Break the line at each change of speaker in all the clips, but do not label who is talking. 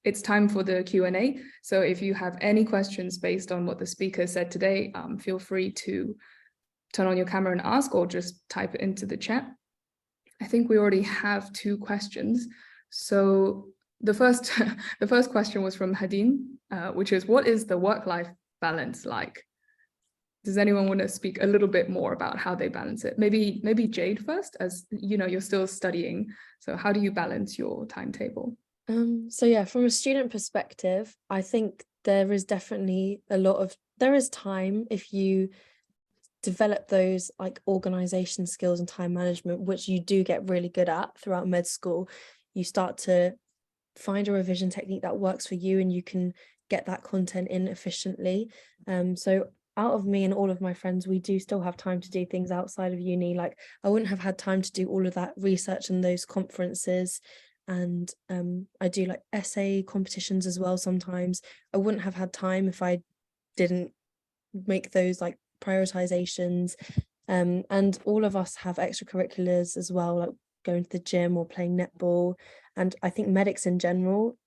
it's time for the Q&A. So if you have any questions based on what the speaker said today, feel free to turn on your camera and ask, or just type it into the chat. I think we already have 2 questions. So the first question was from Hadin, which is, what is the work-life balance like? Does anyone want to speak a little bit more about how they balance it? Maybe Jade first, as you know, you're still studying. So how do you balance your timetable?
So yeah, from a student perspective, I think there is definitely there is time if you develop those like organization skills and time management, which you do get really good at throughout med school. You start to find a revision technique that works for you, and you can get that content in efficiently. So out of me and all of my friends, we do still have time to do things outside of uni. Like, I wouldn't have had time to do all of that research and those conferences. And I do like essay competitions as well sometimes. I wouldn't have had time if I didn't make those like prioritizations. And all of us have extracurriculars as well, like going to the gym or playing netball. And I think medics in general,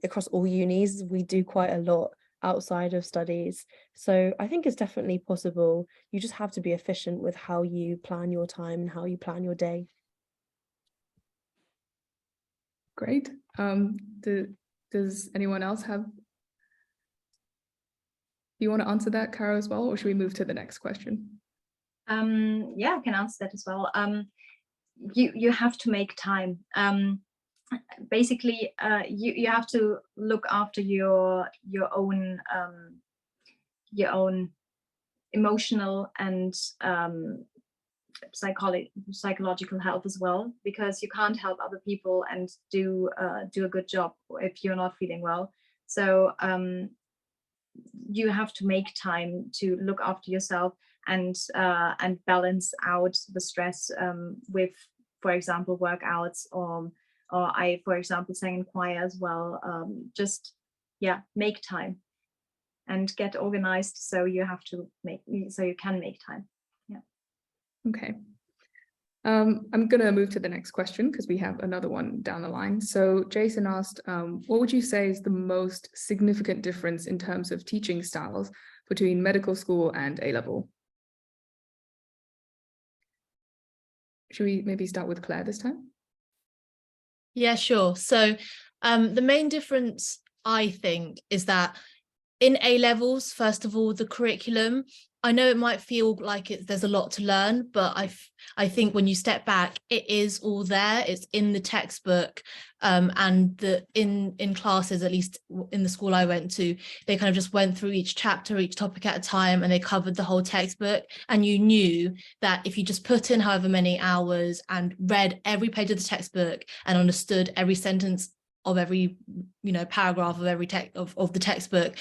across all unis, we do quite a lot outside of studies. So I think it's definitely possible. You just have to be efficient with how you plan your time and how you plan your day.
Great. Does anyone else have? Do you want to answer that, Caro, as well, or should we move to the next question?
Yeah, I can answer that as well. You have to make time. Basically, you have to look after your own emotional and psychological health as well, because you can't help other people and do a good job if you're not feeling well. So you have to make time to look after yourself and balance out the stress with, for example, workouts, or I, for example, sang in choir as well. Just, yeah, make time and get organized. So you can make time. Yeah.
Okay. I'm gonna move to the next question because we have another one down the line. So Jason asked, what would you say is the most significant difference in terms of teaching styles between medical school and A-level? Should we maybe start with Claire this time?
Yeah, sure. So the main difference, I think, is that in A-levels, first of all, the curriculum, I know it might feel like there's a lot to learn, but I think when you step back, it is all there. It's in the textbook, and in classes, at least in the school I went to, they kind of just went through each chapter, each topic at a time, and they covered the whole textbook. And you knew that if you just put in however many hours and read every page of the textbook and understood every sentence of every paragraph of every of the textbook,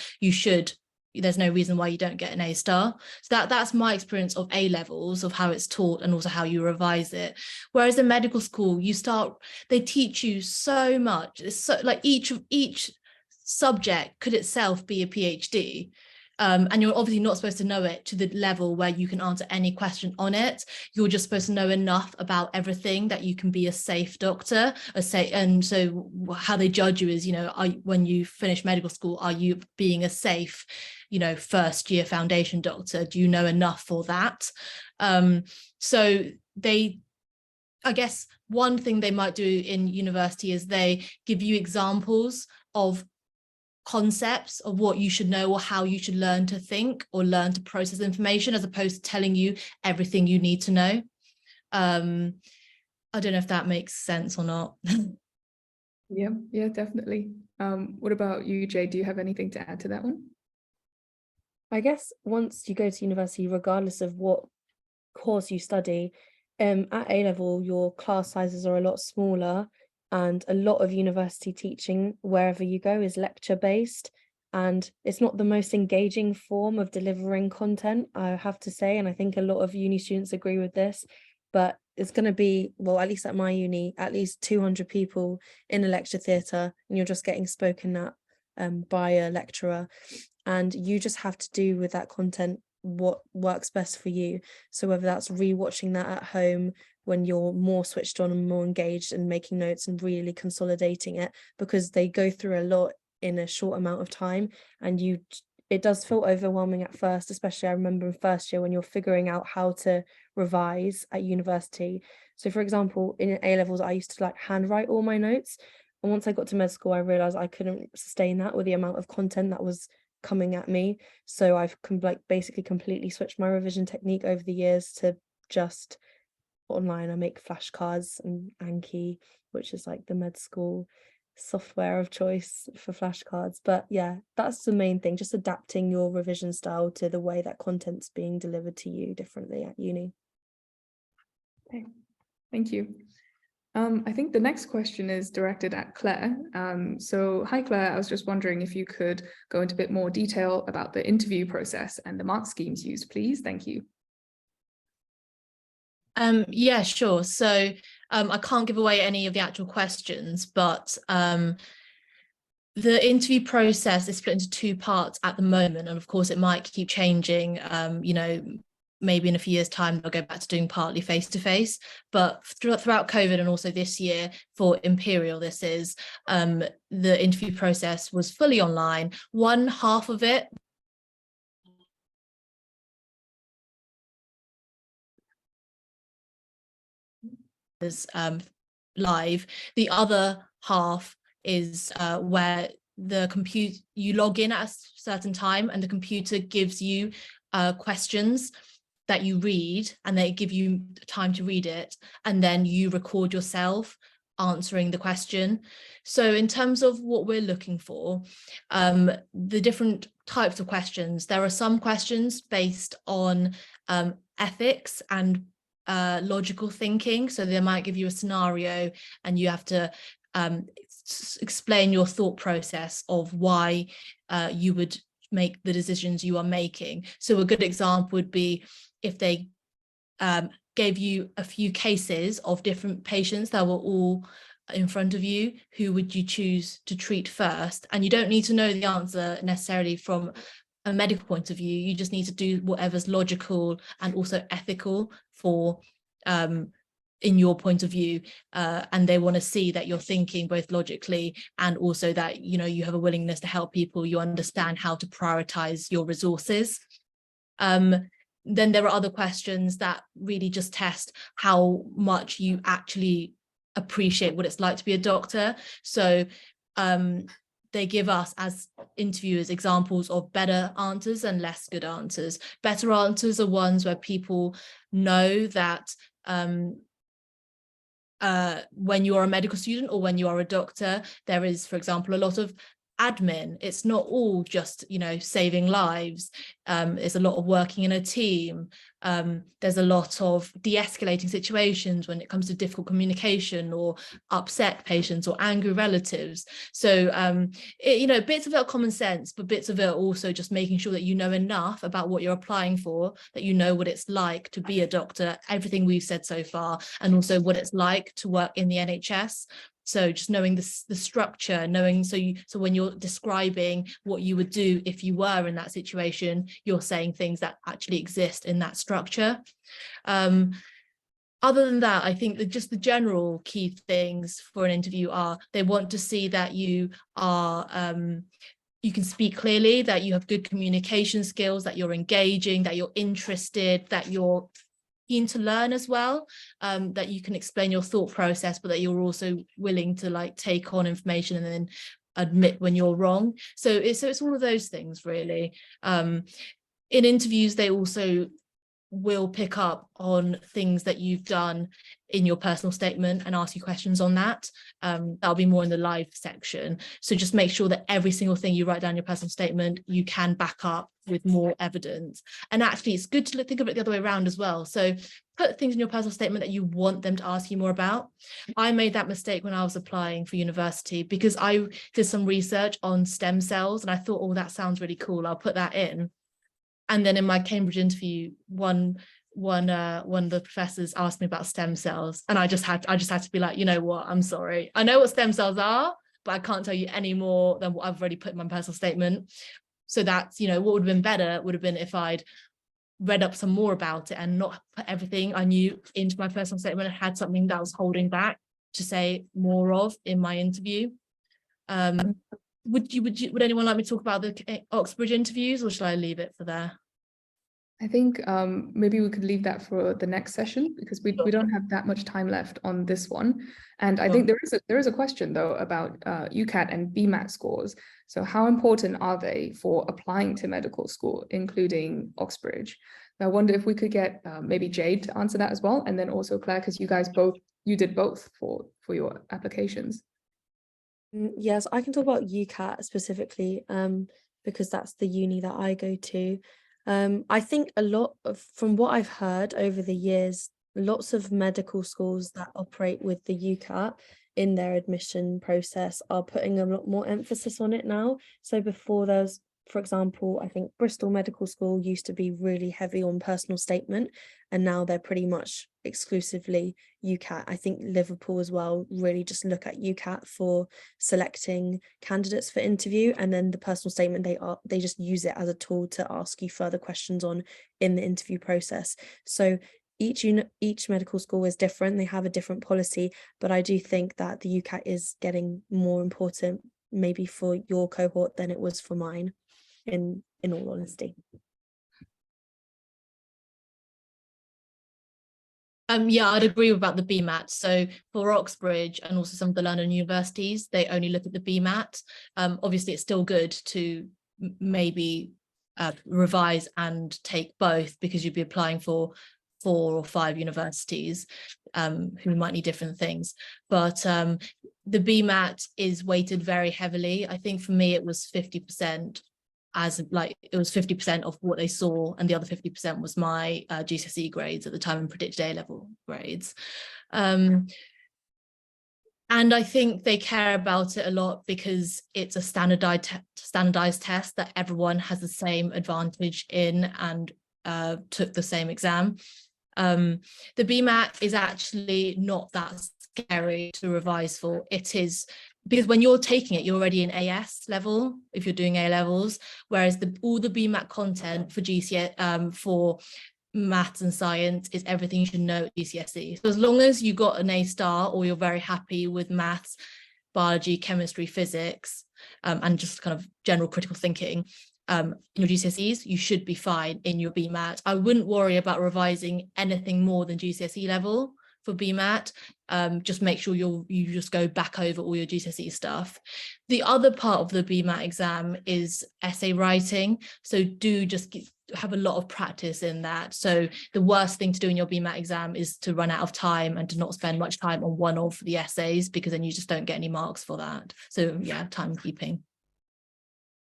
there's no reason why you don't get an A star. So that's my experience of A-levels, of how it's taught and also how you revise it. Whereas in medical school, they teach you so much. It's so like each subject could itself be a PhD. And you're obviously not supposed to know it to the level where you can answer any question on it. You're just supposed to know enough about everything that you can be a safe doctor. And so how they judge you is, when you finish medical school, are you being a safe, first year foundation doctor? Do you know enough for that? So I guess one thing they might do in university is they give you examples of concepts of what you should know or how you should learn to think or learn to process information, as opposed to telling you everything you need to know. I don't know if that makes sense or not.
Yeah, definitely. What about you, Jay? Do you have anything to add to that one?
I guess once you go to university, regardless of what course you study, at A-level, your class sizes are a lot smaller, and a lot of university teaching, wherever you go, is lecture-based, and it's not the most engaging form of delivering content, I have to say, and I think a lot of uni students agree with this. But it's going to be, well, at least at my uni, at least 200 people in a lecture theatre, and you're just getting spoken at by a lecturer, and you just have to do with that content what works best for you. So whether that's rewatching that at home when you're more switched on and more engaged and making notes and really consolidating it, because they go through a lot in a short amount of time, and it does feel overwhelming at first, especially I remember in first year when you're figuring out how to revise at university. So for example, in A levels, I used to like handwrite all my notes. And once I got to med school, I realized I couldn't sustain that with the amount of content that was coming at me. So I've basically completely switched my revision technique over the years to just online. I make flashcards and Anki, which is like the med school software of choice for flashcards. But yeah, that's the main thing, just adapting your revision style to the way that content's being delivered to you differently at uni.
Okay, thank you. I think the next question is directed at Claire. So hi Claire, I was just wondering if you could go into a bit more detail about the interview process and the mark schemes used, please. Thank you.
Yeah, sure. So I can't give away any of the actual questions, but the interview process is split into two parts at the moment. And of course, it might keep changing, you know, maybe in a few years' time, they'll go back to doing partly face-to-face. But throughout COVID and also this year for Imperial, this is the interview process was fully online. One half of it is live. The other half is where you log in at a certain time and the computer gives you questions that you read, and they give you time to read it, and then you record yourself answering the question. So in terms of what we're looking for, the different types of questions, there are some questions based on ethics and logical thinking. So they might give you a scenario and you have to explain your thought process of why you would make the decisions you are making. So a good example would be if they gave you a few cases of different patients that were all in front of you, who would you choose to treat first? And you don't need to know the answer necessarily from a medical point of view. You just need to do whatever's logical and also ethical for in your point of view, and they want to see that you're thinking both logically and also that, you know, you have a willingness to help people, you understand how to prioritize your resources. Then there are other questions that really just test how much you actually appreciate what it's like to be a doctor. So they give us as interviewers examples of better answers and less good answers. Better answers are ones where people know that when you are a medical student or when you are a doctor, there is, for example, a lot of admin. It's not all just, you know, saving lives. There's a lot of working in a team. There's a lot of de-escalating situations when it comes to difficult communication or upset patients or angry relatives. So, you know, bits of it are common sense, but bits of it are also just making sure that you know enough about what you're applying for, that you know what it's like to be a doctor, everything we've said so far, and also what it's like to work in the NHS. So just knowing the structure, knowing, so when you're describing what you would do if you were in that situation, you're saying things that actually exist in that structure. Other than that, I think that just the general key things for an interview are they want to see that you are you can speak clearly, that you have good communication skills, that you're engaging, that you're interested, that you're keen to learn as well, that you can explain your thought process, but that you're also willing to like take on information and then admit when you're wrong. So it's all of those things really. In interviews, they also will pick up on things that you've done in your personal statement and ask you questions on that. That'll be more in the live section. So just make sure that every single thing you write down in your personal statement, you can back up with more evidence. And actually, it's good to think of it the other way around as well. So put things in your personal statement that you want them to ask you more about. I made that mistake when I was applying for university because I did some research on stem cells and I thought, oh, that sounds really cool, I'll put that in. And then in my Cambridge interview, one of the professors asked me about stem cells, and I just had to be like, you know what, I'm sorry, I know what stem cells are, but I can't tell you any more than what I've already put in my personal statement. So that's, you know, what would have been better would have been if I'd read up some more about it and not put everything I knew into my personal statement and had something that I was holding back to say more of in my interview. would anyone like me to talk about the Oxbridge interviews, or should I leave it for there?
I think maybe we could leave that for the next session, because we don't have that much time left on this one. And I think there is a question though about UCAT and BMAT scores. So how important are they for applying to medical school, including Oxbridge? I wonder if we could get maybe Jade to answer that as well, and then also Claire, because you did both for your applications.
Yes, I can talk about UCAT specifically, because that's the uni that I go to. I think from what I've heard over the years, lots of medical schools that operate with the UCAT in their admission process are putting a lot more emphasis on it now. So before there's, for example, I think Bristol Medical School used to be really heavy on personal statement, and now they're pretty much exclusively UCAT. I think Liverpool as well really just look at UCAT for selecting candidates for interview, and then the personal statement they just use it as a tool to ask you further questions on in the interview process. So each medical school is different, they have a different policy, but I do think that the UCAT is getting more important maybe for your cohort than it was for mine, in all honesty.
Yeah, I'd agree about the BMAT. So for Oxbridge and also some of the London universities, they only look at the BMAT. Obviously, it's still good to maybe revise and take both, because you'd be applying for 4 or 5 universities who might need different things. But the BMAT is weighted very heavily. I think for me, it was 50%. It was 50% of what they saw, and the other 50% was my GCSE grades at the time and predicted A-level grades. And I think they care about it a lot because it's a standardized test that everyone has the same advantage in and took the same exam. The BMAT is actually not that scary to revise for. It is, because when you're taking it, you're already in AS level if you're doing A levels, whereas all the BMAT content for GCSE for maths and science is everything you should know at GCSE. So as long as you got an A star, or you're very happy with maths, biology, chemistry, physics, and just kind of general critical thinking in your GCSEs, you should be fine in your BMAT. I wouldn't worry about revising anything more than GCSE level for BMAT. Just make sure you just go back over all your GCSE stuff. The other part of the BMAT exam is essay writing, so do just have a lot of practice in that. So the worst thing to do in your BMAT exam is to run out of time and to not spend much time on one of the essays, because then you just don't get any marks for that. So yeah, timekeeping.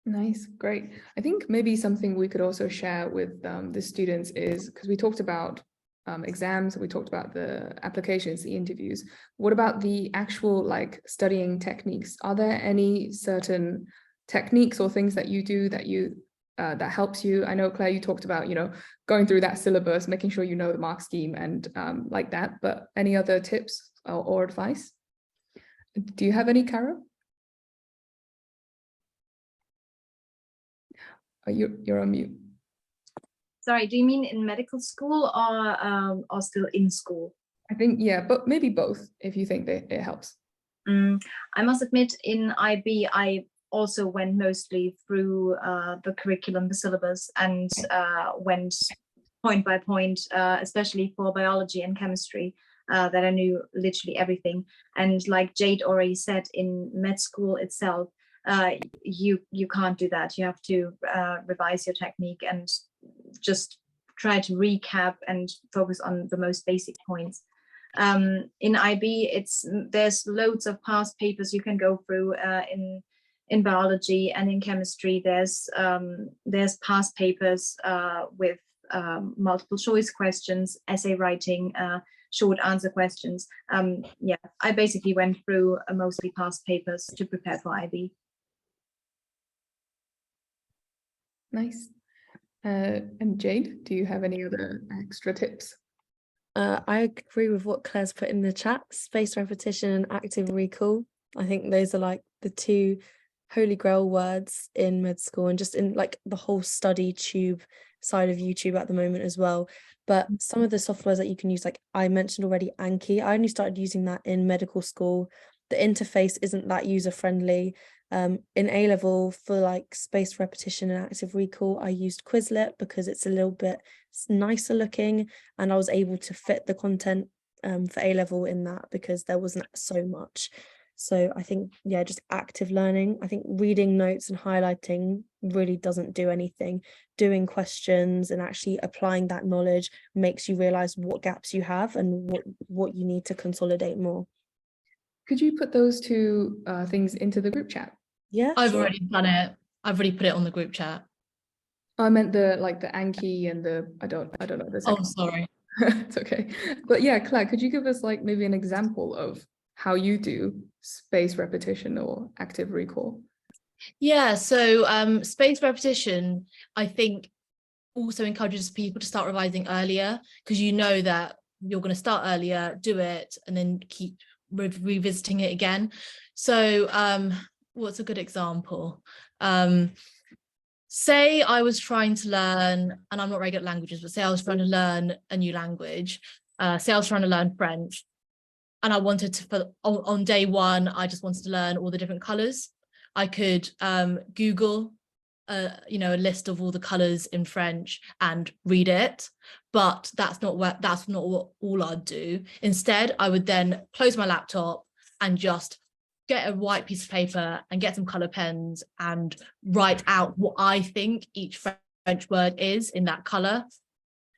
Nice, great. I think maybe something we could also share with the students is, because we talked about exams, we talked about the applications, the interviews. What about the actual studying techniques? Are there any certain techniques or things that you do that helps you? I know, Claire, you talked about, going through that syllabus, making sure you know the mark scheme and like that, but any other tips or advice? Do you have any, Caro? You're on mute.
Sorry, do you mean in medical school or still in school?
I think, yeah, but maybe both, if you think that it helps.
I must admit, in IB, I also went mostly through the curriculum, the syllabus, and went point by point, especially for biology and chemistry, that I knew literally everything. And like Jade already said, in med school itself, you can't do that. You have to revise your technique and just try to recap and focus on the most basic points. In IB, there's loads of past papers you can go through in biology, and in chemistry there's past papers with multiple choice questions, essay writing, short answer questions. Yeah, I basically went through mostly past papers to prepare for IB.
Nice. And Jade, do you have any other extra tips?
I agree with what Claire's put in the chat. Spaced repetition and active recall. I think those are like the two holy grail words in med school, and just in the whole study tube side of YouTube at the moment as well. But some of the softwares that you can use, like I mentioned already, Anki, I only started using that in medical school. The interface isn't that user friendly. In A level for like spaced repetition and active recall, I used Quizlet because it's a little bit nicer looking, and I was able to fit the content for A level in that because there wasn't so much. So I think, yeah, just active learning. I think reading notes and highlighting really doesn't do anything. Doing questions and actually applying that knowledge makes you realize what gaps you have and what you need to consolidate more.
Could you put those two things into the group chat?
Yeah,
I've
sure.
already done it. I've already put it on the group chat.
I meant the Anki and the I don't know the
Oh,
second.
sorry.
It's okay. But yeah, Claire, could you give us like maybe an example of how you do spaced repetition or active recall?
Yeah, so spaced repetition, I think, also encourages people to start revising earlier, because you know that you're going to start earlier, do it, and then keep revisiting it again. So what's a good example? Say I was trying to learn, and I'm not very good at languages, but say I was trying to learn a new language. Say I was trying to learn French, and I wanted to, on day one, I just wanted to learn all the different colors. I could Google, a list of all the colors in French and read it, but that's not what all I'd do. Instead, I would then close my laptop and just get a white piece of paper and get some color pens and write out what I think each French word is in that color.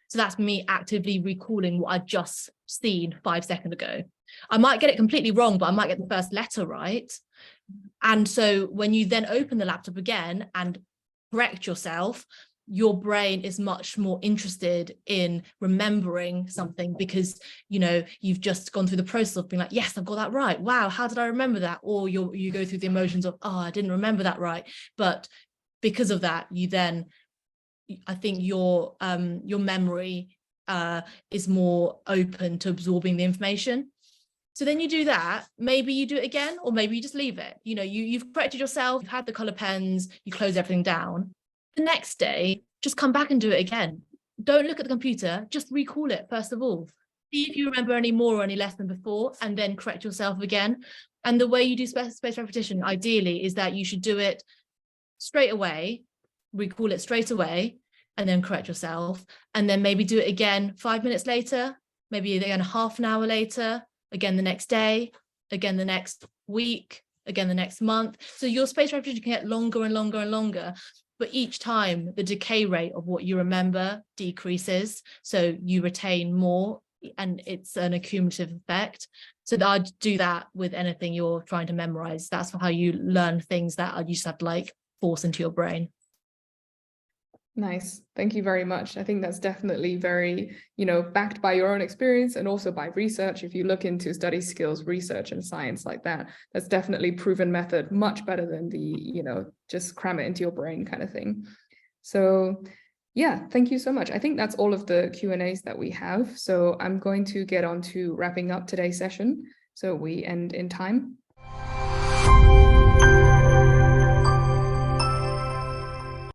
So that's me actively recalling what I'd just seen 5 seconds ago. I might get it completely wrong, but I might get the first letter right. And so when you then open the laptop again and correct yourself, your brain is much more interested in remembering something because, you've just gone through the process of being like, yes, I've got that right. Wow, how did I remember that? Or you go through the emotions of, oh, I didn't remember that right. But because of that, I think your memory is more open to absorbing the information. So then you do that, maybe you do it again, or maybe you just leave it. You've corrected yourself, you've had the color pens, you close everything down. The next day, just come back and do it again. Don't look at the computer, just recall it first of all. See if you remember any more or any less than before, and then correct yourself again. And the way you do spaced repetition, ideally, is that you should do it straight away, recall it straight away, and then correct yourself. And then maybe do it again 5 minutes later, maybe again half an hour later, again the next day, again the next week, again the next month. So your spaced repetition can get longer and longer and longer, but each time the decay rate of what you remember decreases, so you retain more, and it's an accumulative effect. So I'd do that with anything you're trying to memorize. That's how you learn things that you just have to like force into your brain.
Nice. Thank you very much. I think that's definitely very, backed by your own experience and also by research. If you look into study skills, research and science like that, that's definitely proven method, much better than the, just cram it into your brain kind of thing. So yeah, thank you so much. I think that's all of the Q&As that we have. So I'm going to get on to wrapping up today's session so we end in time.